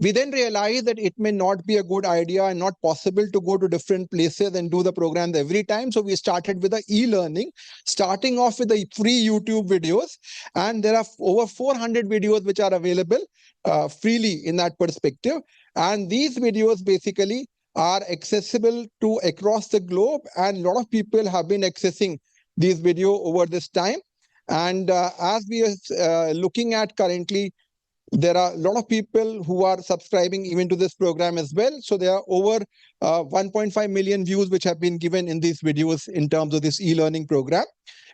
We then realized that it may not be a good idea and not possible to go to different places and do the programs every time. So we started with the e-learning, starting off with the free YouTube videos. And there are over 400 videos which are available freely in that perspective. And these videos basically are accessible to across the globe. And a lot of people have been accessing these videos over this time. And as we are looking at currently, there are a lot of people who are subscribing even to this program as well. So there are over 1.5 million views which have been given in these videos in terms of this e-learning program.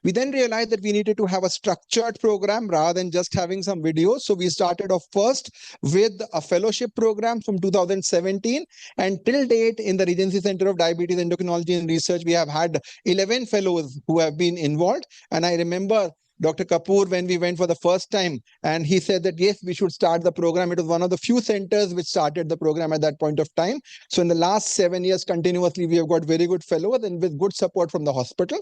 We then realized that we needed to have a structured program rather than just having some videos. So we started off first with a fellowship program from 2017. And till date in the Regency Center of Diabetes Endocrinology and Research, we have had 11 fellows who have been involved. And I remember Dr. Kapoor, when we went for the first time, and he said that, yes, we should start the program. It was one of the few centers which started the program at that point of time. So in the last 7 years, continuously, we have got very good fellows and with good support from the hospital.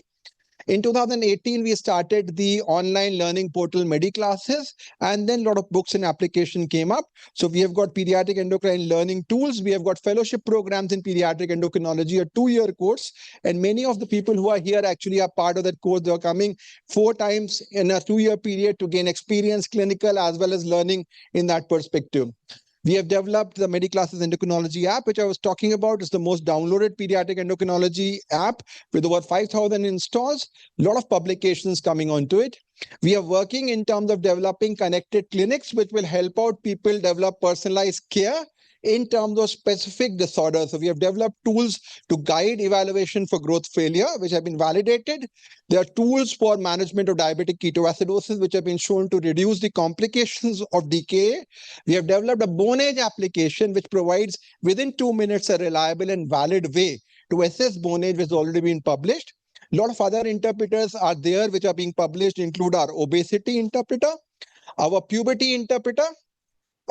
In 2018, we started the online learning portal MedEClasses, and then a lot of books and application came up. So we have got pediatric endocrine learning tools. We have got fellowship programs in pediatric endocrinology, a 2-year course. And many of the people who are here actually are part of that course. They are coming 4 times in a 2-year period to gain experience, clinical, as well as learning in that perspective. We have developed the MedEClasses Endocrinology app, which I was talking about. It's the most downloaded pediatric endocrinology app with over 5,000 installs, a lot of publications coming onto it. We are working in terms of developing connected clinics, which will help out people develop personalized care in terms of specific disorders. So we have developed tools to guide evaluation for growth failure, which have been validated. There are tools for management of diabetic ketoacidosis, which have been shown to reduce the complications of DKA. We have developed a bone age application, which provides within 2 minutes a reliable and valid way to assess bone age, which has already been published. A lot of other interpreters are there, which are being published, include our obesity interpreter, our puberty interpreter,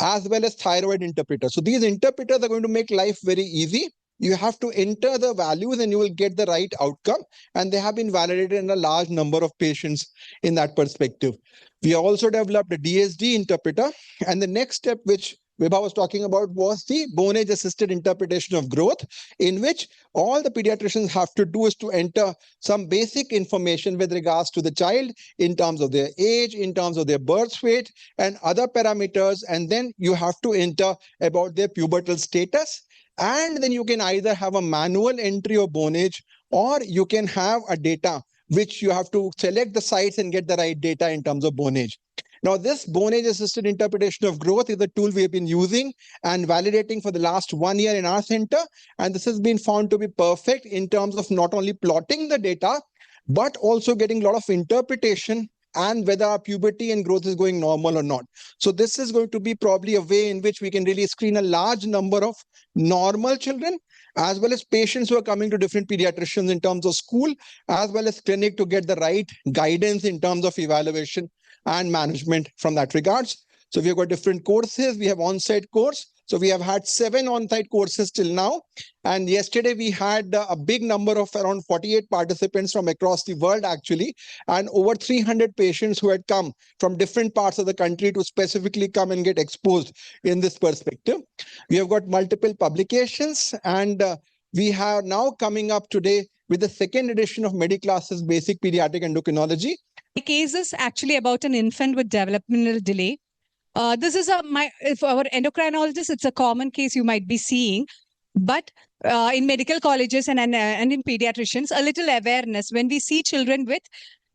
as well as thyroid interpreter. So these interpreters are going to make life very easy. You have to enter the values and you will get the right outcome. And they have been validated in a large number of patients in that perspective. We also developed a DSD interpreter. And the next step, which Vibha was talking about, was the bone age assisted interpretation of growth, in which all the pediatricians have to do is to enter some basic information with regards to the child in terms of their age, in terms of their birth weight and other parameters. And then you have to enter about their pubertal status. And then you can either have a manual entry of bone age, or you can have a data which you have to select the sites and get the right data in terms of bone age. Now, this bone age assisted interpretation of growth is a tool we have been using and validating for the last 1 year in our center. And this has been found to be perfect in terms of not only plotting the data, but also getting a lot of interpretation and whether our puberty and growth is going normal or not. So this is going to be probably a way in which we can really screen a large number of normal children, as well as patients who are coming to different pediatricians in terms of school, as well as clinic, to get the right guidance in terms of evaluation and management from that regards. So we have got different courses. We have on-site course. So we have had 7 on-site courses till now. And yesterday we had a big number of around 48 participants from across the world actually, and over 300 patients who had come from different parts of the country to specifically come and get exposed in this perspective. We have got multiple publications, and we are now coming up today with the 2nd edition of MedEClasses Basic Pediatric Endocrinology. The case is actually about an infant with developmental delay. This is for our endocrinologists, it's a common case you might be seeing, but in medical colleges and in pediatricians, a little awareness when we see children with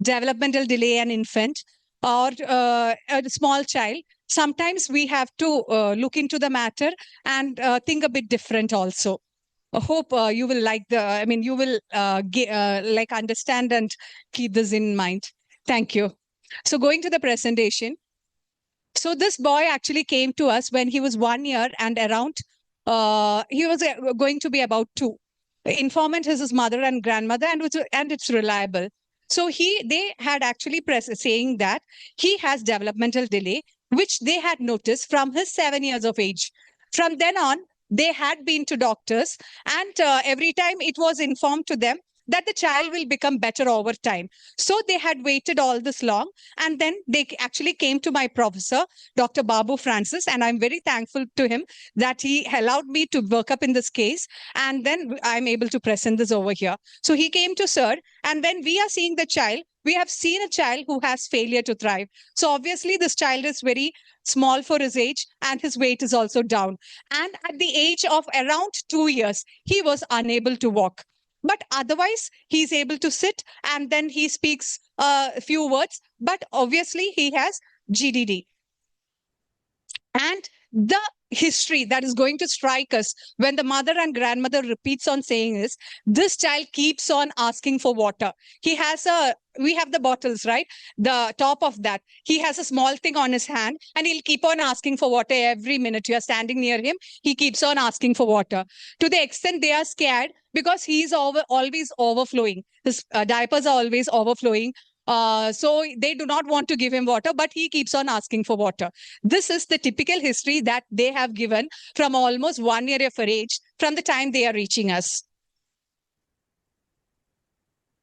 developmental delay, an infant or a small child, sometimes we have to look into the matter and think a bit different also. I hope you will you will understand and keep this in mind. Thank you. So going to the presentation. So this boy actually came to us when he was 1 year and around, he was going to be about 2. The informant is his mother and grandmother, and it's reliable. So they had actually saying that he has developmental delay, which they had noticed from his 7 years of age. From then on, they had been to doctors, and every time it was informed to them that the child will become better over time. So they had waited all this long, and then they actually came to my professor, Dr. Babu Francis, and I'm very thankful to him that he allowed me to work up in this case, and then I'm able to present this over here. So he came to sir, and then we are seeing the child. We have seen a child who has failure to thrive. So obviously this child is very small for his age, and his weight is also down. And at the age of around 2 years, he was unable to walk. But otherwise, he's able to sit, and then he speaks a few words. But obviously, he has GDD. And the history that is going to strike us when the mother and grandmother repeats on saying is, this child keeps on asking for water. We have the bottles, right? The top of that, he has a small thing on his hand, and he'll keep on asking for water every minute. You are standing near him, he keeps on asking for water. To the extent they are scared because he's always overflowing. His diapers are always overflowing. So they do not want to give him water, but he keeps on asking for water. This is the typical history that they have given from almost 1 year of age from the time they are reaching us.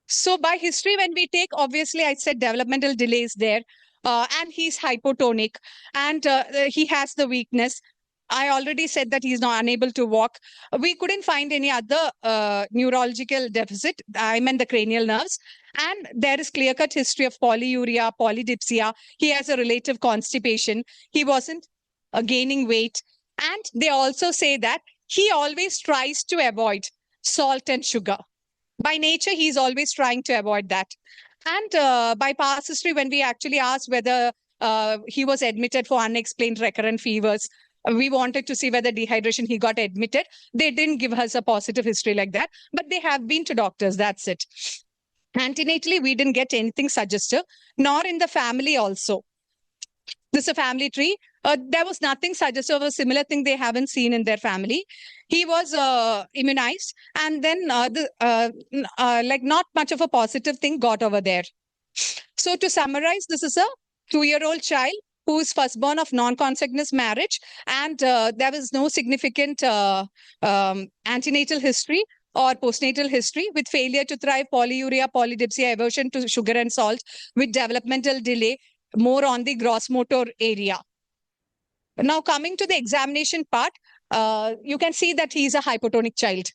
So by history, when we take, obviously, I said developmental delays there, and he's hypotonic, and he has the weakness. I already said that he's not unable to walk. We couldn't find any other neurological deficit. I meant the cranial nerves. And there is clear-cut history of polyuria, polydipsia. He has a relative constipation. He wasn't gaining weight. And they also say that he always tries to avoid salt and sugar. By nature, he's always trying to avoid that. And by past history, when we actually asked whether he was admitted for unexplained recurrent fevers, we wanted to see whether dehydration, he got admitted. They didn't give us a positive history like that, but they have been to doctors. That's it. Antenatally, we didn't get anything suggestive, nor in the family also. This is a family tree. There was nothing suggestive of a similar thing they haven't seen in their family. He was immunized, and then like not much of a positive thing got over there. So to summarize, this is a 2-year-old child who is firstborn of non-consanguineous marriage, and there was no significant antenatal history or postnatal history, with failure to thrive, polyuria, polydipsia, aversion to sugar and salt, with developmental delay, more on the gross motor area. Now coming to the examination part, you can see that he is a hypotonic child.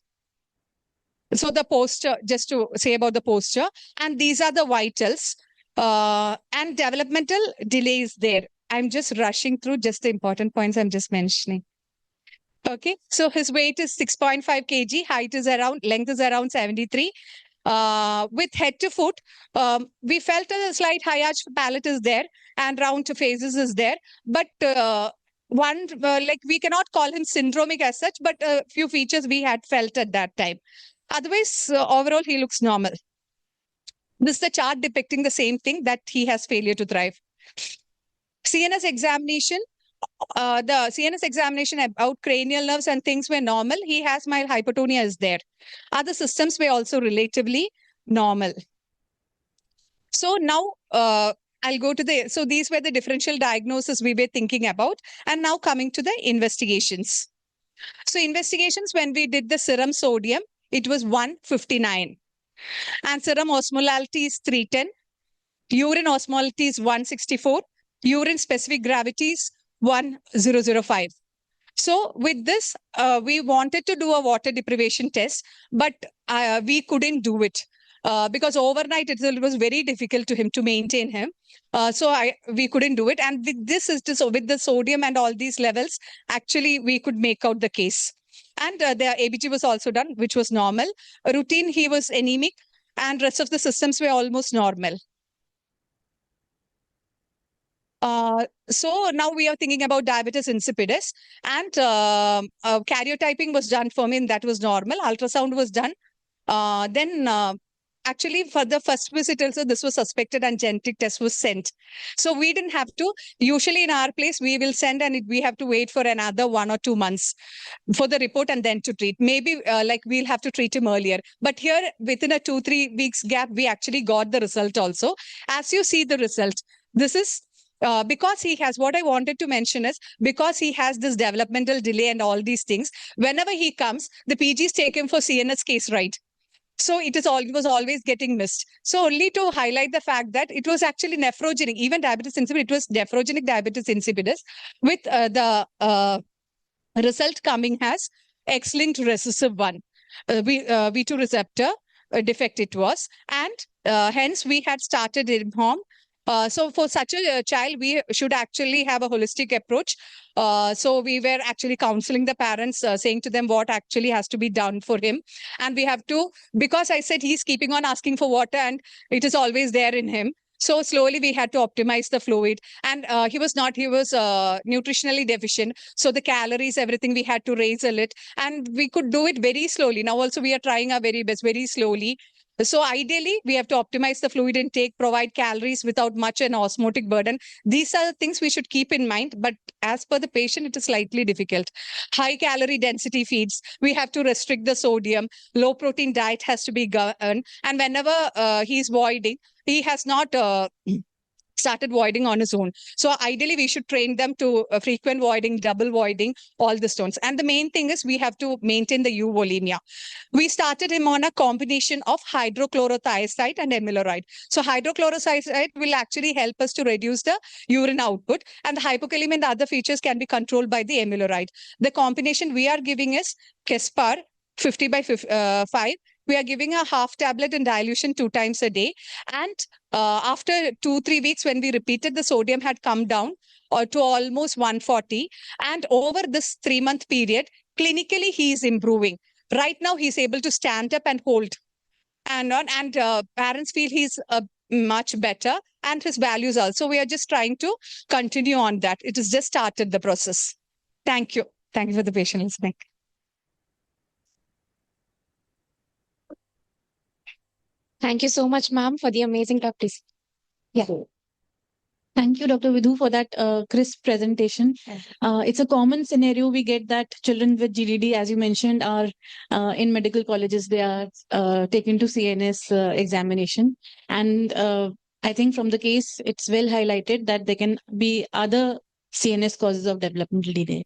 So the posture, just to say about the posture, and these are the vitals, and developmental delays there. I'm just rushing through just the important points I'm just mentioning. Okay, so his weight is 6.5 kg, height is around, length is around 73. With head to foot, we felt a slight high arch palate is there, and round to faces is there. But like we cannot call him syndromic as such, but a few features we had felt at that time. Otherwise, overall, he looks normal. This is the chart depicting the same thing, that he has failure to thrive. CNS examination. The CNS examination about cranial nerves and things were normal. He has mild hypotonia is there. Other systems were also relatively normal. So now I'll go to so these were the differential diagnoses we were thinking about. And now coming to the investigations. So investigations, when we did the serum sodium, it was 159. And serum osmolality is 310. Urine osmolality is 164. Urine specific gravity is 1005. So with this, we wanted to do a water deprivation test, but we couldn't do it because overnight it was very difficult to him to maintain him. So we couldn't do it. And with this is just with the sodium and all these levels, actually we could make out the case. And the ABG was also done, which was normal. Routine, he was anemic, and rest of the systems were almost normal. So now we are thinking about diabetes insipidus, and karyotyping was done for me, and that was normal. Ultrasound was done. Then actually for the first visit also, this was suspected and genetic test was sent. So we didn't have to. Usually in our place, we will send and we have to wait for another 1 or 2 months for the report and then to treat. Maybe like we'll have to treat him earlier. But here within a 2-3 weeks gap, we actually got the result also. As you see the result, this is because he has, what I wanted to mention is, because he has this developmental delay and all these things, whenever he comes, the PGs take him for CNS case, right? So it was always getting missed. So only to highlight the fact that it was actually nephrogenic, even diabetes insipidus, it was nephrogenic diabetes insipidus with the result coming as X-linked recessive 1, V2 receptor defect it was. And hence we had started in home. So for such a child, we should actually have a holistic approach. So we were actually counseling the parents, saying to them what actually has to be done for him. And we have to, because I said he's keeping on asking for water and it is always there in him. So slowly we had to optimize the fluid, and he was nutritionally deficient. So the calories, everything we had to raise a little, and we could do it very slowly. Now also we are trying our very best, very slowly. So ideally, we have to optimize the fluid intake, provide calories without much an osmotic burden. These are the things we should keep in mind. But as per the patient, it is slightly difficult. High calorie density feeds, we have to restrict the sodium. Low protein diet has to be governed. And whenever he's voiding, he has not started voiding on his own. So ideally, we should train them to frequent voiding, double voiding, all the stones. And the main thing is we have to maintain the euvolemia. We started him on a combination of hydrochlorothiazide and amiloride. So hydrochlorothiazide will actually help us to reduce the urine output, and the hypokalemia and the other features can be controlled by the amiloride. The combination we are giving is Kespar 50 by 5. We are giving a half tablet in dilution 2 times a day. And after 2-3 weeks, when we repeated, the sodium had come down to almost 140. And over this 3-month period, clinically, he is improving. Right now, he's able to stand up and hold. And parents feel he's much better, and his values also. We are just trying to continue on that. It has just started the process. Thank you. Thank you for the patient listening. Thank you so much, ma'am, for the amazing talk, please. Yeah. Thank you, Dr. Vidhu, for that crisp presentation. It's a common scenario. We get that children with GDD, as you mentioned, are in medical colleges. They are taken to CNS examination. And I think from the case, it's well highlighted that there can be other CNS causes of developmental delay.